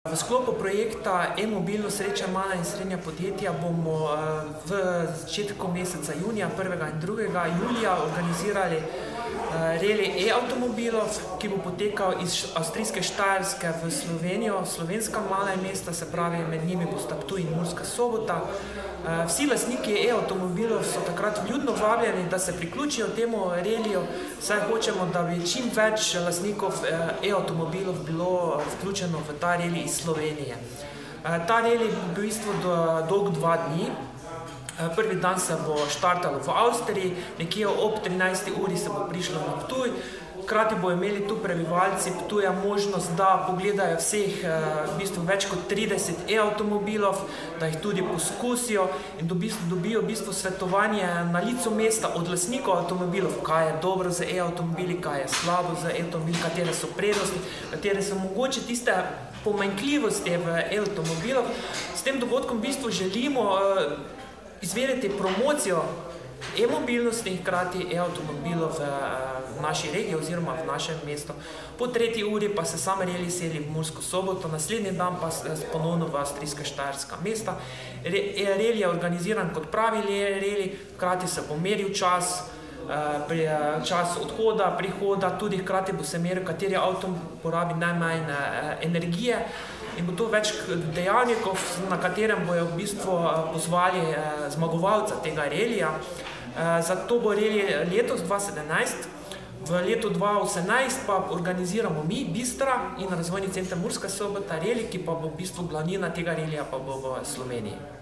V sklopu projekta e-mobilnost sreča mala in srednja podjetja bomo v začetku meseca junija, 1. in 2. julija organizirali reli e-avtomobilov, ki bo potekal iz avstrijske Štajerske v Slovenijo, slovenska mala mesta, se pravi med njimi bosta Ptuj in Murska Sobota. Vsi lastniki e-avtomobilov so takrat vljudno vabljeni, da se priključijo temu reliju, saj hočemo, da bi čim več lastnikov e-avtomobilov bilo vključeno v ta reli iz Slovenije. Ta reli bo v bistvu dolg 2 dni. Prvi dan se bo štartalo v Avstriji, nekje ob 13. uri se bo prišlo na Ptuj. Hkrati bo imeli tu prebivalci Ptuja možnost, da pogledajo vseh v bistvu več kot 30 e-avtomobilov, da jih tudi poskusijo in dobijo v bistvu svetovanje na licu mesta od lastnikov avtomobilov, kaj je dobro za e-avtomobili, kaj je slabo za e-avtomobili, katere so prednosti, katere so mogoče tiste pomanjkljivosti v e-avtomobilov. S tem dogodkom v bistvu želimo izvedeti promocijo e-mobilnosti in hkrati e-avtomobilov v naši regiji oziroma v našem mestu. Po 3. uri pa se sam reli seli v Mursko Soboto, naslednji dan pa ponovno v avstrijska Štajerska mesta. Reli je organiziran kot pravi reli, hkrati se bo meril čas odhoda, prihoda, tudi hkrati bo se meril, kateri avto porabi najmanj energije. In bo to več dejavnikov, na katerem bojo v bistvu pozvali zmagovalca tega relija. Zato bo reli letos 2017, v letu 2018 pa organiziramo mi, Bistra in Razvojni center Murska Sobota, reli, ki pa bo v bistvu glavnina tega relija pa bo v Sloveniji.